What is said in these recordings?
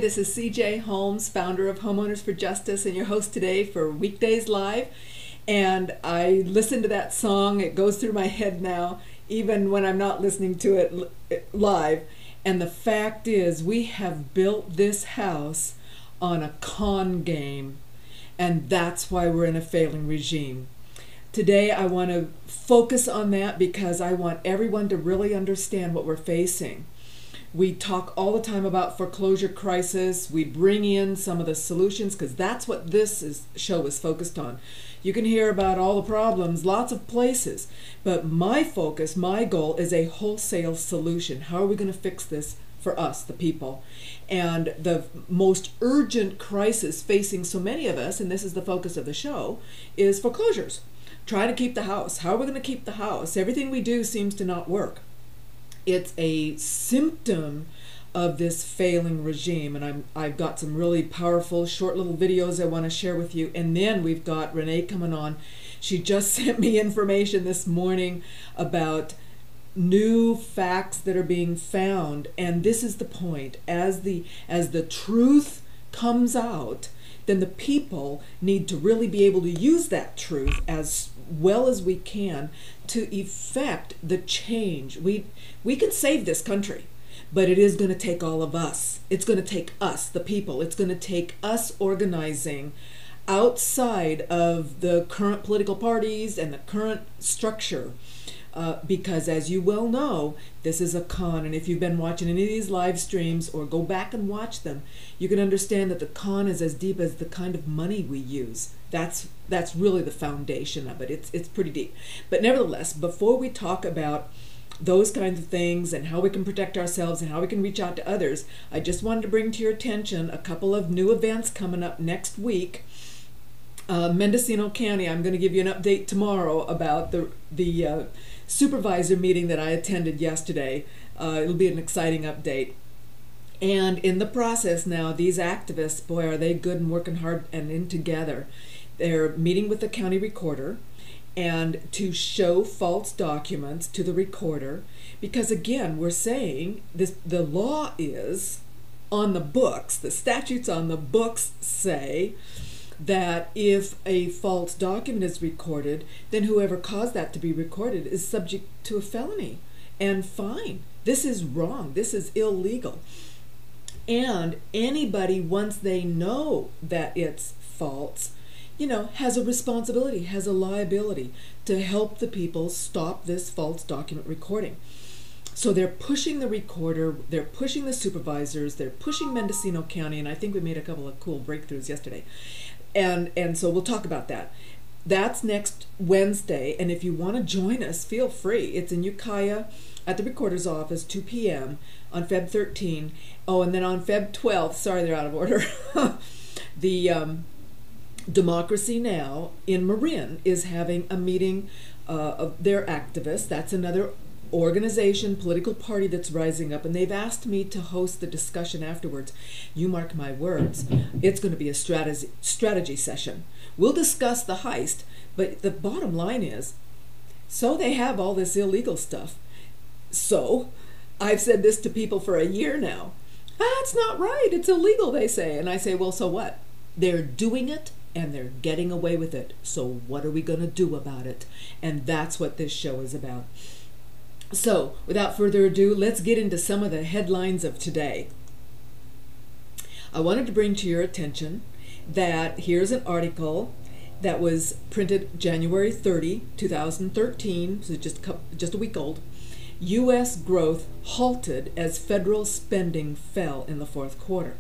this is CJ Holmes, founder of Homeowners for Justice, and your host today for Weekdays Live. And I listen to that song, it goes through my head now, even when I'm not listening to it live. And the fact is, we have built this house on a con game, and that's why we're in a failing regime. Today I want to focus on that because I want everyone to really understand what we're facing. We talk all the time about foreclosure crisis. We bring in some of the solutions because that's what this show is focused on. You can hear about all the problems, lots of places, but my focus, my goal is a wholesale solution. How are we going to fix this for us, the people? And the most urgent crisis facing so many of us, and this is the focus of the show, is foreclosures. Try to keep the house. How are we going to keep the house? Everything we do seems to not work. It's a symptom of this failing regime, and I've got some really powerful short little videos I want to share with you. And then we've got Renee coming on. She just sent me information this morning about new facts that are being found, and this is the point. As the truth comes out, then the people need to really be able to use that truth as well as we can to effect the change. We can save this country, but it is going to take all of us. It's going to take us, the people. It's going to take us organizing outside of the current political parties and the current structure. Because as you well know, this is a con, and if you've been watching any of these live streams or go back and watch them, you can understand that the con is as deep as the kind of money we use. That's really the foundation of it. It's pretty deep. But nevertheless, before we talk about those kinds of things and how we can protect ourselves and how we can reach out to others, I just wanted to bring to your attention a couple of new events coming up next week. Mendocino County, I'm going to give you an update tomorrow about the supervisor meeting that I attended yesterday. It'll be an exciting update. And in the process now, these activists, boy, are they good and working hard and in together. They're meeting with the county recorder and to show false documents to the recorder, because again, we're saying this, the law is on the books, the statutes on the books say that if a false document is recorded, then whoever caused that to be recorded is subject to a felony and fine. This is wrong. This is illegal. And anybody, once they know that it's false, has a responsibility, has a liability to help the people stop this false document recording. So they're pushing the recorder, they're pushing the supervisors, they're pushing Mendocino County, and I think we made a couple of cool breakthroughs yesterday. And so we'll talk about that. That's next Wednesday, and if you want to join us, feel free. It's in Ukiah at the recorder's office, 2 p.m. on Feb 13. Oh, and then on Feb 12th, sorry they're out of order, the Democracy Now! In Marin is having a meeting of their activists. That's another organization, political party that's rising up, and they've asked me to host the discussion afterwards. You mark my words, it's going to be a strategy session. We'll discuss the heist, but the bottom line is, so they have all this illegal stuff. So I've said this to people for a year now. That's not right, it's illegal, they say. And I say, well, so what? They're doing it and they're getting away with it. So what are we going to do about it? And that's what this show is about. So, without further ado, let's get into some of the headlines of today. I wanted to bring to your attention that here's an article that was printed January 30, 2013, so just a week old. U.S. growth halted as federal spending fell in the fourth quarter.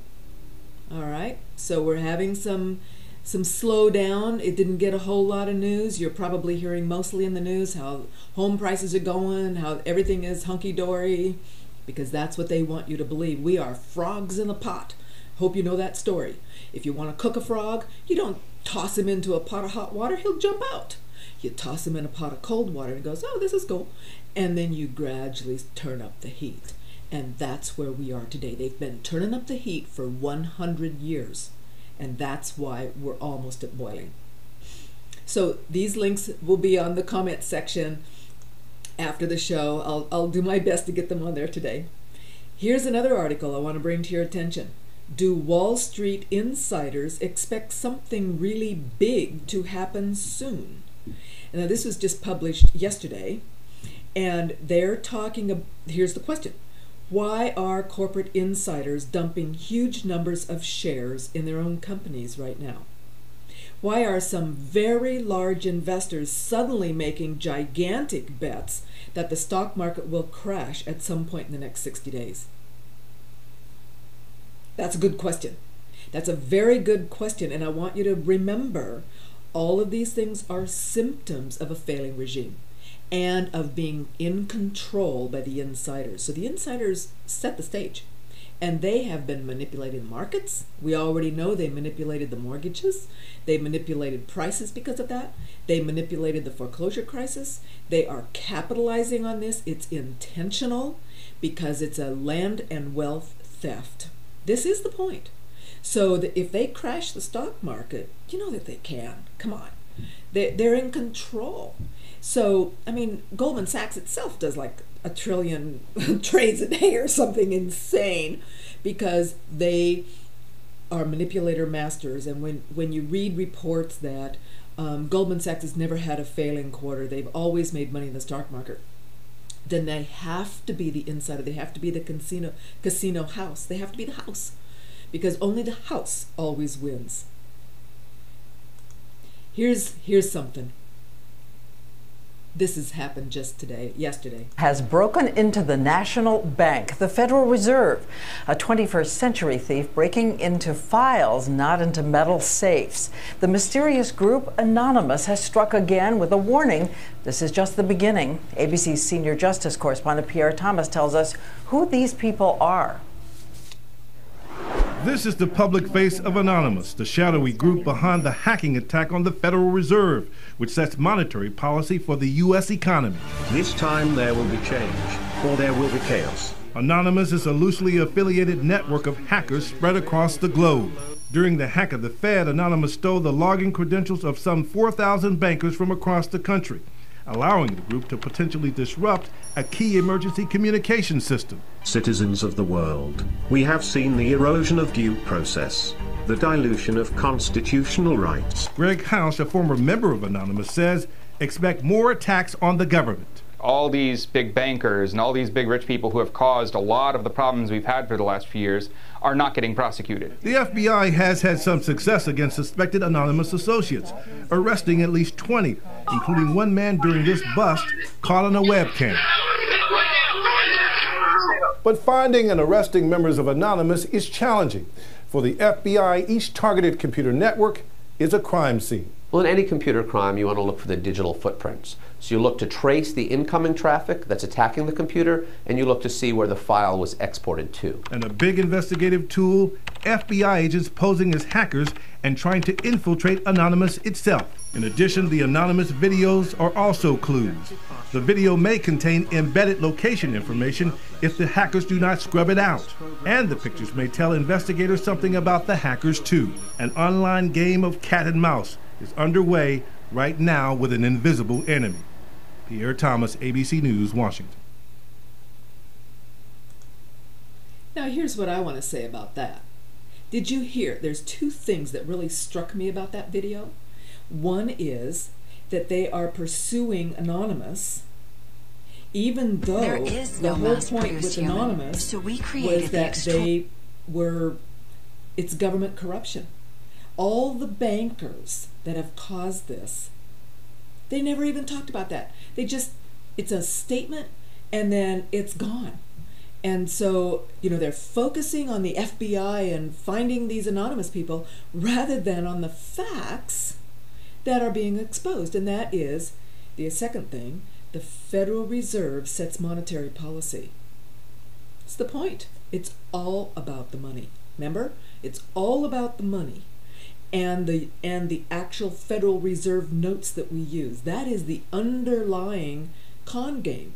All right, so we're having some slowdown. It didn't get a whole lot of news. You're probably hearing mostly in the news how home prices are going, how everything is hunky-dory, because that's what they want you to believe. We are frogs in a pot. Hope you know that story. If you want to cook a frog, you don't toss him into a pot of hot water, he'll jump out. You toss him in a pot of cold water and he goes, oh, this is cool. And then you gradually turn up the heat. And that's where we are today. They've been turning up the heat for 100 years. And that's why we're almost at boiling. So these links will be on the comment section after the show. I'll do my best to get them on there today. Here's another article I want to bring to your attention. Do Wall Street insiders expect something really big to happen soon? Now, this was just published yesterday, and they're talking, here's the question. Why are corporate insiders dumping huge numbers of shares in their own companies right now? Why are some very large investors suddenly making gigantic bets that the stock market will crash at some point in the next 60 days? That's a good question. That's a very good question, and I want you to remember all of these things are symptoms of a failing regime and of being in control by the insiders. So the insiders set the stage, and they have been manipulating the markets. We already know they manipulated the mortgages. They manipulated prices because of that. They manipulated the foreclosure crisis. They are capitalizing on this. It's intentional because it's a land and wealth theft. This is the point. So that if they crash the stock market, you know that they can. Come on. They're in control. So, I mean, Goldman Sachs itself does like 1 trillion trades a day or something insane because they are manipulator masters. And when you read reports that Goldman Sachs has never had a failing quarter, they've always made money in the stock market, then they have to be the insider. They have to be the casino house. They have to be the house, because only the house always wins. Here's something. This has happened just yesterday. Has broken into the National Bank, the Federal Reserve, a 21st century thief breaking into files, not into metal safes. The mysterious group Anonymous has struck again with a warning. This is just the beginning. ABC's senior justice correspondent Pierre Thomas tells us who these people are. This is the public face of Anonymous, the shadowy group behind the hacking attack on the Federal Reserve, which sets monetary policy for the U.S. economy. This time there will be change, or there will be chaos. Anonymous is a loosely affiliated network of hackers spread across the globe. During the hack of the Fed, Anonymous stole the login credentials of some 4,000 bankers from across the country, allowing the group to potentially disrupt a key emergency communication system. Citizens of the world, we have seen the erosion of due process, the dilution of constitutional rights. Greg House, a former member of Anonymous, says expect more attacks on the government. All these big bankers and all these big rich people who have caused a lot of the problems we've had for the last few years are not getting prosecuted. The FBI has had some success against suspected Anonymous associates, arresting at least 20, including one man during this bust caught on a webcam. But finding and arresting members of Anonymous is challenging. For the FBI, each targeted computer network is a crime scene. Well, in any computer crime, you want to look for the digital footprints. So you look to trace the incoming traffic that's attacking the computer, and you look to see where the file was exported to. And a big investigative tool, FBI agents posing as hackers and trying to infiltrate Anonymous itself. In addition, the Anonymous videos are also clues. The video may contain embedded location information if the hackers do not scrub it out. And the pictures may tell investigators something about the hackers too. An online game of cat and mouse is underway right now with an invisible enemy. Pierre Thomas, ABC News, Washington. Now here's what I want to say about that. Did you hear? There's two things that really struck me about that video. One is that they are pursuing Anonymous, even though the whole point with Anonymous was that it's government corruption. All the bankers that have caused this, they never even talked about that. It's a statement and then it's gone. And so, they're focusing on the FBI and finding these Anonymous people rather than on the facts that are being exposed. And that is the second thing, the Federal Reserve sets monetary policy. It's the point. It's all about the money. Remember? It's all about the money. And the actual Federal Reserve notes that we use. That is the underlying con game.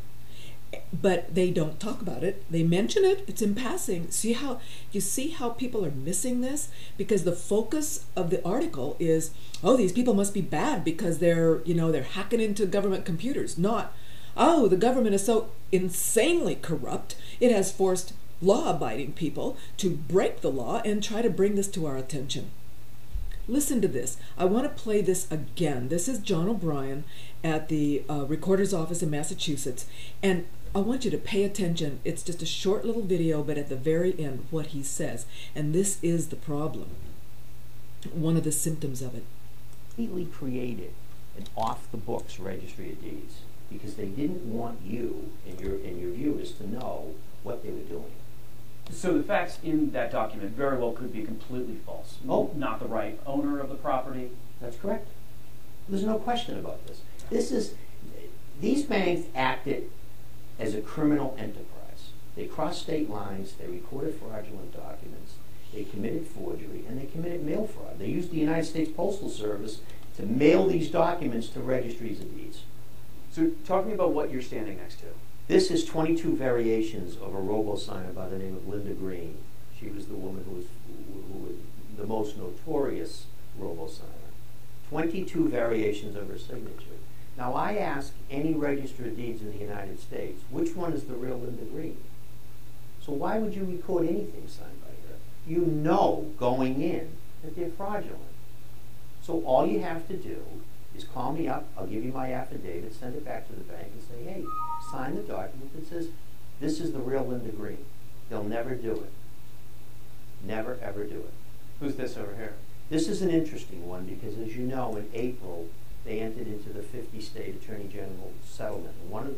But they don't talk about it. They mention it. It's in passing. See how people are missing this? Because the focus of the article is, oh, these people must be bad because they're hacking into government computers. Not, oh, the government is so insanely corrupt. It has forced law-abiding people to break the law and try to bring this to our attention. Listen to this. I want to play this again. This is John O'Brien at the Recorder's Office in Massachusetts, and I want you to pay attention. It's just a short little video, but at the very end, what he says. And this is the problem, one of the symptoms of it. Completely created an off-the-books registry of deeds because they didn't want you and your viewers to know what they were doing. So the facts in that document very well could be completely false. Oh. Not the right owner of the property. That's correct. There's no question about this. These banks acted as a criminal enterprise. They crossed state lines, they recorded fraudulent documents, they committed forgery, and they committed mail fraud. They used the United States Postal Service to mail these documents to registries of deeds. So talk to me about what you're standing next to. This is 22 variations of a robo-signer by the name of Linda Green. She was the woman who was the most notorious robo-signer. 22 variations of her signature. Now I ask any register of deeds in the United States, which one is the real Linda Green? So why would you record anything signed by her? You know going in that they're fraudulent. So all you have to do is call me up, I'll give you my affidavit, send it back to the bank and say, hey, sign the document that says this is the real Linda Green. They'll never do it. Never, ever do it. Who's this over here? This is an interesting one because, as you know, in April, they entered into the 50-state Attorney General settlement. And one of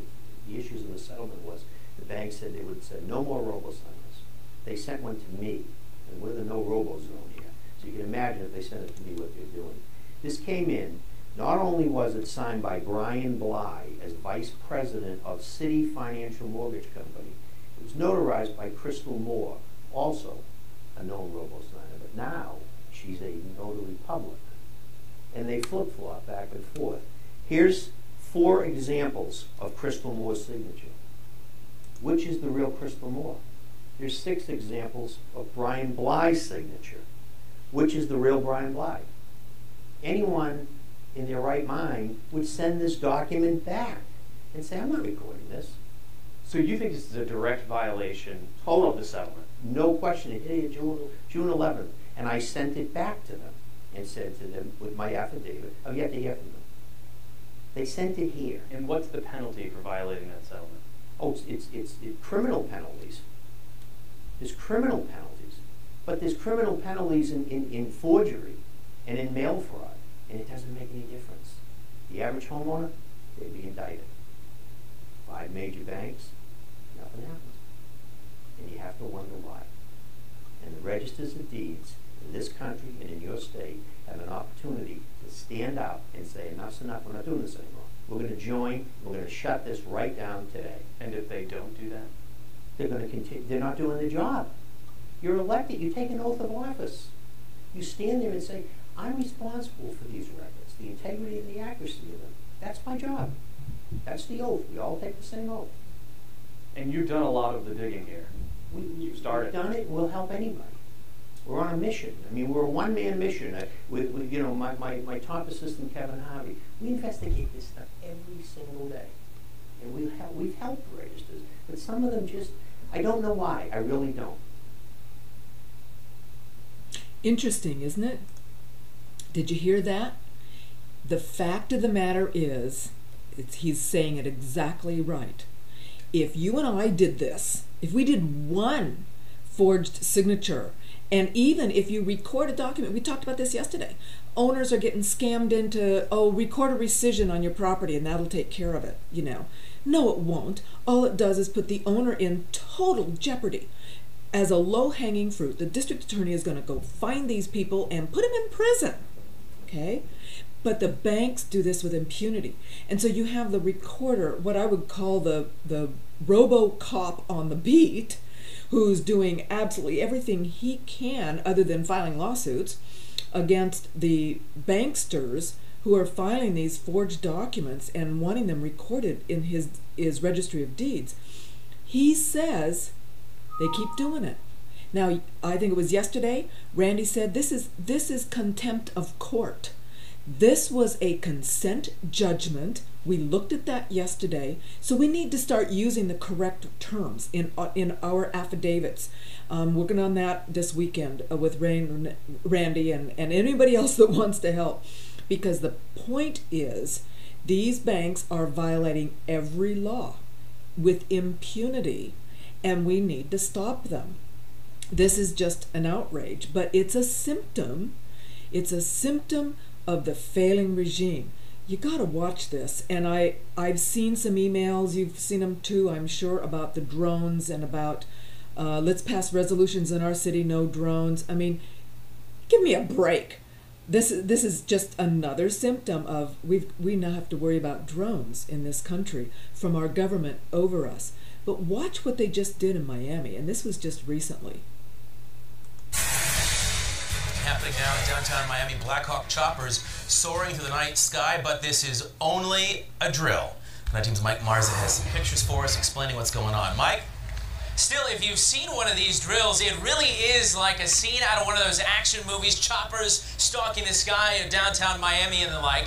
the issues of the settlement was the bank said they would say no more robo-signers. They sent one to me, and we're the no-robo zone here. So you can imagine if they sent it to me what they're doing. This came in. Not only was it signed by Brian Bly as Vice President of Citi Financial Mortgage Company, it was notarized by Crystal Moore, also a known robo-signer, but now she's a notary public. And they flip-flop back and forth. Here's 4 examples of Crystal Moore's signature. Which is the real Crystal Moore? Here's 6 examples of Brian Bly's signature. Which is the real Brian Bly? Anyone in their right mind would send this document back and say, I'm not recording this. So you think this is a direct violation of the settlement? No question. It hit June 11th. And I sent it back to them and said to them with my affidavit, I've yet to hear from them. They sent it here. And what's the penalty for violating that settlement? Oh, it's criminal penalties. There's criminal penalties. But there's criminal penalties in forgery and in mail fraud. And it doesn't make any difference. The average homeowner, they'd be indicted. 5 major banks, nothing happens. And you have to wonder why. And the registers of deeds in this country and in your state have an opportunity to stand up and say, enough's enough, we're not doing this anymore. We're going to join, we're going to shut this right down today. And if they don't do that? They're going to continue, they're not doing their job. You're elected, you take an oath of office. You stand there and say, I'm responsible for these records, the integrity and the accuracy of them. That's my job. That's the oath. We all take the same oath. And you've done a lot of the digging here. You've started. We've done it. We'll help anybody. We're on a mission. I mean, we're a one-man mission. With you know, my top assistant, Kevin Harvey, we investigate this stuff every single day. And we've helped registers. But some of them just, I don't know why. I really don't. Interesting, isn't it? Did you hear that? The fact of the matter is, he's saying it exactly right. If you and I did this, if we did one forged signature, and even if you record a document, we talked about this yesterday, owners are getting scammed into, oh, record a rescission on your property and that'll take care of it, you know. No, it won't. All it does is put the owner in total jeopardy. As a low-hanging fruit, the district attorney is going to go find these people and put them in prison. Okay? But the banks do this with impunity. And so you have the recorder, what I would call the Robocop on the beat, who's doing absolutely everything he can other than filing lawsuits against the banksters who are filing these forged documents and wanting them recorded in his registry of deeds. He says they keep doing it. Now, I think it was yesterday, Randy said this is contempt of court. This was a consent judgment We looked at that yesterday, so we need to start using the correct terms in our affidavits. Working on that this weekend with Randy and anybody else that wants to help, because the point is these banks are violating every law with impunity, and we need to stop them. This is just an outrage, but it's a symptom. It's a symptom of the failing regime. You got to watch this, and I've seen some emails, you've seen them too, I'm sure, about the drones and about let's pass resolutions in our city, no drones. I mean, give me a break. This is just another symptom of we now have to worry about drones in this country from our government over us. But watch what they just did in Miami, and this was just recently. Happening now in downtown Miami, Blackhawk choppers soaring through the night sky, but this is only a drill. My team's Mike Marza has some pictures for us explaining what's going on. Mike? Still, if you've seen one of these drills, it really is like a scene out of one of those action movies, choppers stalking the sky in downtown Miami and the like.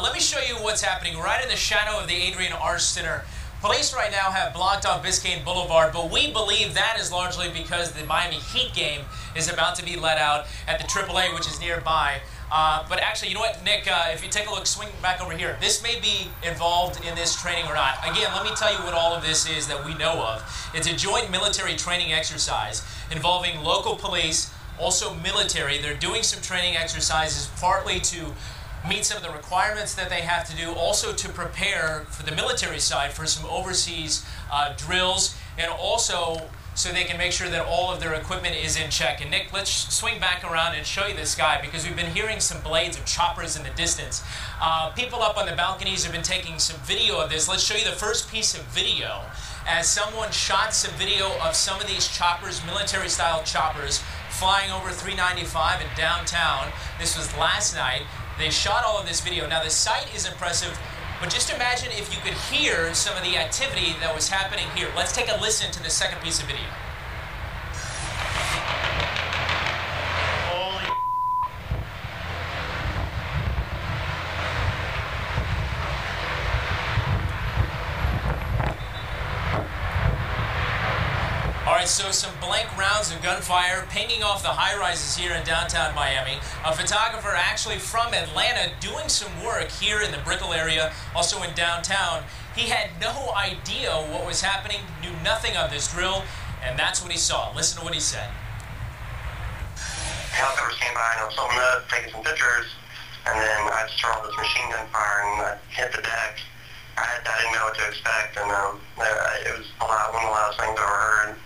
Let me show you what's happening right in the shadow of the Adrian Arch Center. Police right now have blocked off Biscayne Boulevard, but we believe that is largely because the Miami Heat game is about to be let out at the AAA, which is nearby. But actually, you know what, Nick, if you take a look, swing back over here. This may be involved in this training or not. Again, let me tell you what all of this is that we know of. It's a joint military training exercise involving local police, also military. They're doing some training exercises partly to meet some of the requirements that they have to do, also to prepare for the military side for some overseas drills, and also so they can make sure that all of their equipment is in check. And Nick, let's swing back around and show you this guy, because we've been hearing some blades of choppers in the distance. People up on the balconies have been taking some video of this. Let's show you the first piece of video as someone shot some video of some of these choppers, military-style choppers, flying over 395 in downtown. This was last night. They shot all of this video. Now, the sight is impressive, but just imagine if you could hear some of the activity that was happening here. Let's take a listen to the second piece of video. Holy All right, so some blank rounds of gunfire pinging off the high-rises here in downtown Miami. A photographer actually from Atlanta doing some work here in the Brickell area, also in downtown. He had no idea what was happening, knew nothing of this drill, and that's what he saw. Listen to what he said. Helicopters came by and I was holding up, taking some pictures, and then I just saw this machine gun fire and I hit the deck. I didn't know what to expect, and it was one of the loudest things I've ever heard.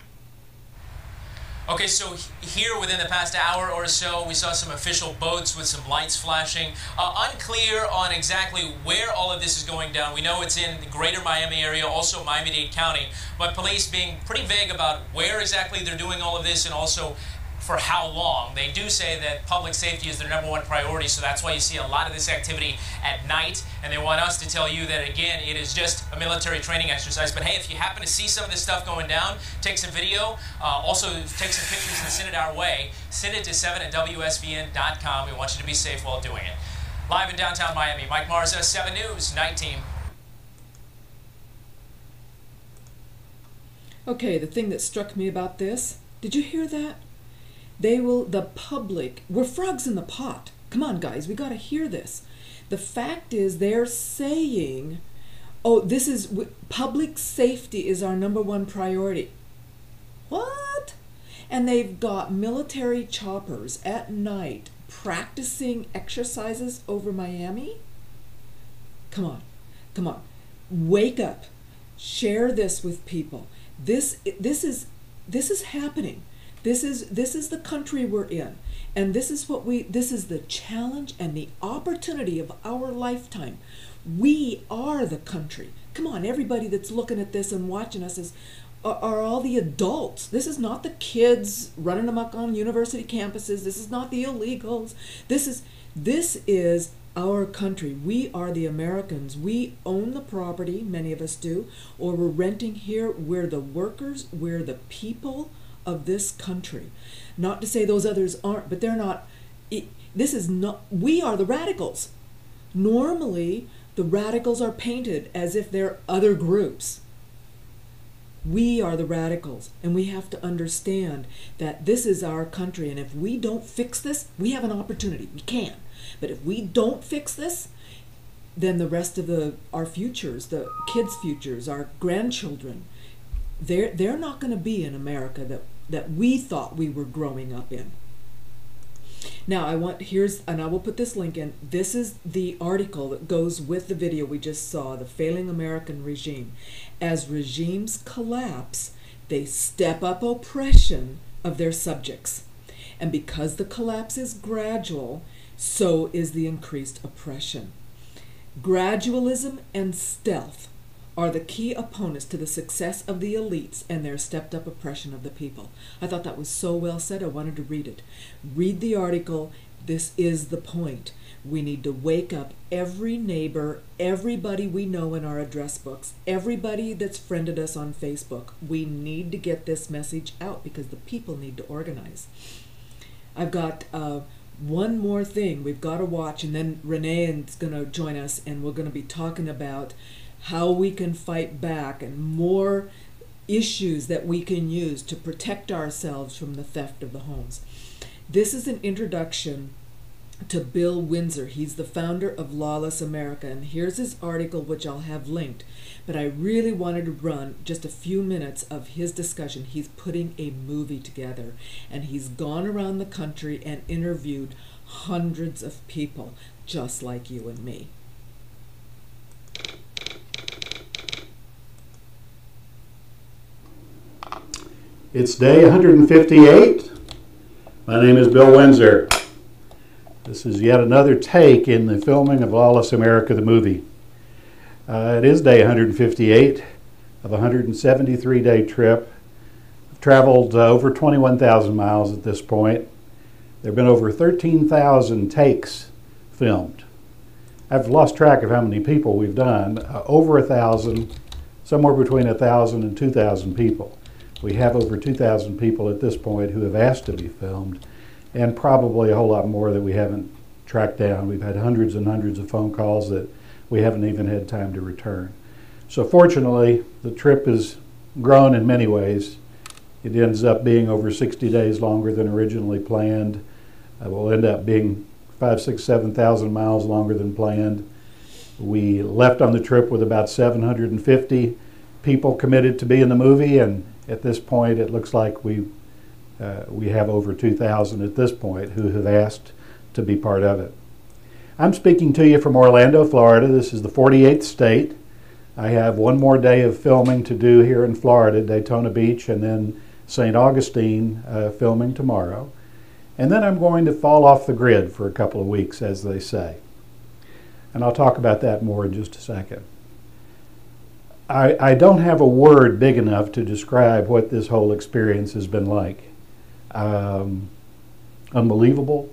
Okay, so here within the past hour or so, we saw some official boats with some lights flashing. Unclear on exactly where all of this is going down. We know it's in the greater Miami area, also Miami-Dade County, but police being pretty vague about where exactly they're doing all of this and also for how long. They do say that public safety is their #1 priority, so that's why you see a lot of this activity at night, and they want us to tell you that, again, it is just a military training exercise. But hey, if you happen to see some of this stuff going down, take some video, also take some pictures and send it our way. Send it to 7@WSVN.com. We want you to be safe while doing it. Live in downtown Miami, Mike Marza, 7 News, Night Team. Okay, the thing that struck me about this, did you hear that? The public, we're frogs in the pot. Come on, guys, we got to hear this. The fact is they're saying, oh, public safety is our #1 priority. What? And they've got military choppers at night practicing exercises over Miami? Come on, come on. Wake up. Share this with people. This is happening. This is the country we're in, and this is the challenge and the opportunity of our lifetime. We are the country. Come on, everybody that's looking at this and watching us are all the adults. This is not the kids running amok on university campuses. This is not the illegals. This is our country. We are the Americans. We own the property, many of us do, or we're renting here. We're the workers. We're the people of this country. Not to say those others aren't, but they're not. We are the radicals. Normally, The radicals are painted as if they're other groups. We are the radicals, and we have to understand that this is our country, and if we don't fix this, we have an opportunity. We can. But if we don't fix this, then the rest of our futures, the kids' futures, our grandchildren, they're not going to be in America that we thought we were growing up in. Now I will put this link in. This is the article that goes with the video we just saw, The Failing American Regime. As regimes collapse, they step up oppression of their subjects. And because the collapse is gradual, so is the increased oppression. Gradualism and stealth are the key opponents to the success of the elites and their stepped-up oppression of the people. I thought that was so well said, I wanted to read it. Read the article. This is the point. We need to wake up every neighbor, everybody we know in our address books, everybody that's friended us on Facebook. We need to get this message out because the people need to organize. I've got one more thing we've got to watch, and then Renee is going to join us, and we're going to be talking about how we can fight back and more issues that we can use to protect ourselves from the theft of the homes. This is an introduction to Bill Windsor. He's the founder of Lawless America, and here's his article, which I'll have linked. But I really wanted to run just a few minutes of his discussion. He's putting a movie together, and he's gone around the country and interviewed hundreds of people just like you and me. It's day 158. My name is Bill Windsor. This is yet another take in the filming of Lawless America, the movie. It is day 158 of a 173-day trip. I've traveled over 21,000 miles at this point. There have been over 13,000 takes filmed. I've lost track of how many people we've done. Over 1,000, somewhere between 1,000 and 2,000 people. We have over 2,000 people at this point who have asked to be filmed, and probably a whole lot more that we haven't tracked down. We've had hundreds and hundreds of phone calls that we haven't even had time to return. So fortunately, the trip has grown in many ways. It ends up being over 60 days longer than originally planned. It will end up being 5,000, 6,000, 7,000 miles longer than planned. We left on the trip with about 750 people committed to be in the movie, and at this point it looks like we have over 2,000 at this point who have asked to be part of it. I'm speaking to you from Orlando, Florida. This is the 48th state. I have one more day of filming to do here in Florida, Daytona Beach, and then St. Augustine filming tomorrow. And then I'm going to fall off the grid for a couple of weeks, as they say. And I'll talk about that more in just a second. I don't have a word big enough to describe what this whole experience has been like. Unbelievable.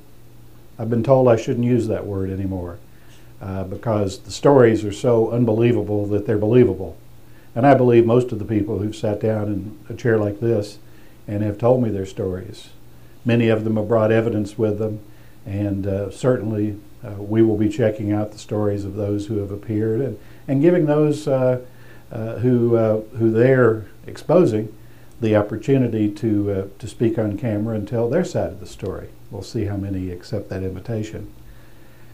I've been told I shouldn't use that word anymore because the stories are so unbelievable that they're believable. And I believe most of the people who've sat down in a chair like this and have told me their stories. Many of them have brought evidence with them, and certainly we will be checking out the stories of those who have appeared and giving those who they're exposing the opportunity to speak on camera and tell their side of the story. We'll see how many accept that invitation.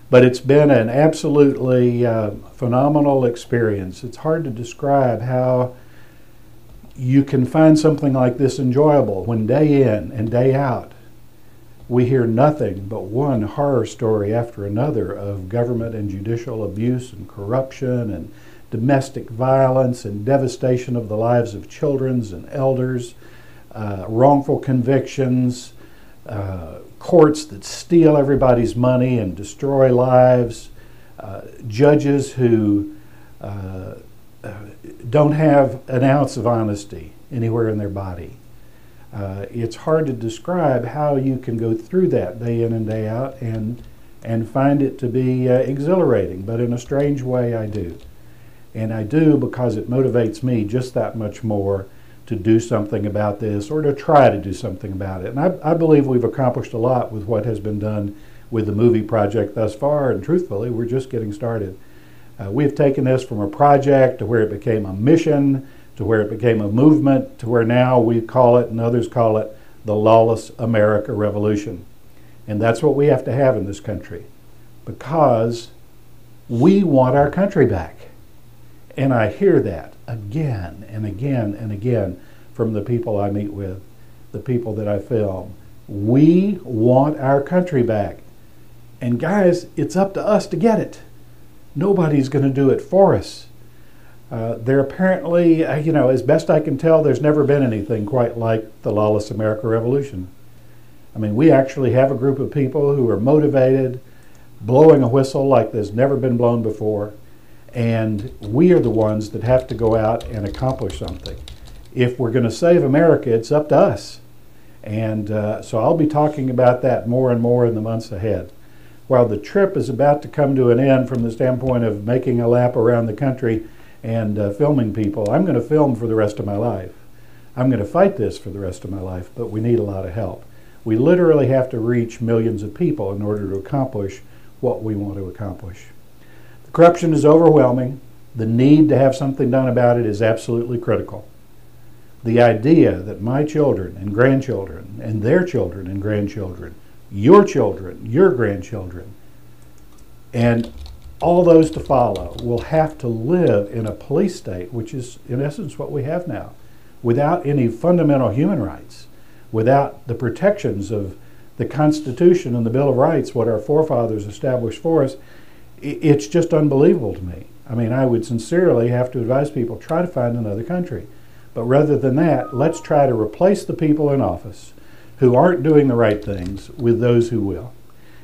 But it's been an absolutely phenomenal experience. It's hard to describe how you can find something like this enjoyable when day in and day out we hear nothing but one horror story after another of government and judicial abuse and corruption and domestic violence and devastation of the lives of children and elders, wrongful convictions, courts that steal everybody's money and destroy lives, judges who don't have an ounce of honesty anywhere in their body. It's hard to describe how you can go through that day in and day out and find it to be exhilarating, but in a strange way I do. And I do because it motivates me just that much more to do something about this or to try to do something about it. And I believe we've accomplished a lot with what has been done with the movie project thus far, and truthfully, we're just getting started. We have taken this from a project to where it became a mission, to where it became a movement, to where now we call it, and others call it, the Lawless America Revolution. And that's what we have to have in this country, because we want our country back. And I hear that again and again and again from the people I meet with, the people that I film. We want our country back. And guys, it's up to us to get it. Nobody's going to do it for us. There apparently, as best I can tell, there's never been anything quite like the Lawless America Revolution. I mean, we actually have a group of people who are motivated, blowing a whistle like there's never been blown before, and we are the ones that have to go out and accomplish something. If we're going to save America, it's up to us. And so I'll be talking about that more and more in the months ahead. While the trip is about to come to an end from the standpoint of making a lap around the country and filming people, I'm going to film for the rest of my life. I'm going to fight this for the rest of my life, but we need a lot of help. We literally have to reach millions of people in order to accomplish what we want to accomplish. The corruption is overwhelming. The need to have something done about it is absolutely critical. The idea that my children and grandchildren and their children and grandchildren, your grandchildren, and all those to follow will have to live in a police state, which is in essence what we have now, without any fundamental human rights, without the protections of the Constitution and the Bill of Rights, what our forefathers established for us. It's just unbelievable to me. I mean, I would sincerely have to advise people, try to find another country. But rather than that, let's try to replace the people in office who aren't doing the right things with those who will.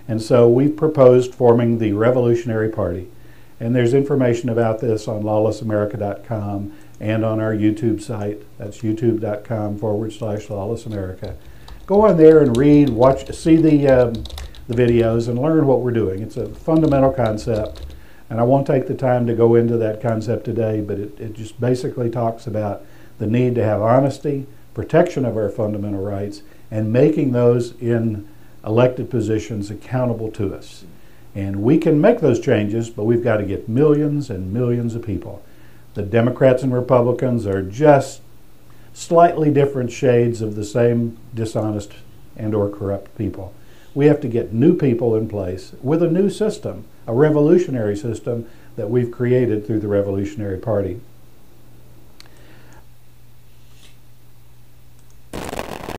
And so we've proposed forming the Revolutionary Party. And there's information about this on lawlessamerica.com and on our YouTube site. That's youtube.com/lawlessamerica. Go on there and read, watch, see the videos and learn what we're doing. It's a fundamental concept. And I won't take the time to go into that concept today, but it just basically talks about the need to have honesty, protection of our fundamental rights, and making those in elected positions accountable to us. And we can make those changes, but we've got to get millions and millions of people. The Democrats and Republicans are just slightly different shades of the same dishonest and or corrupt people. We have to get new people in place with a new system, a revolutionary system that we've created through the Revolutionary Party.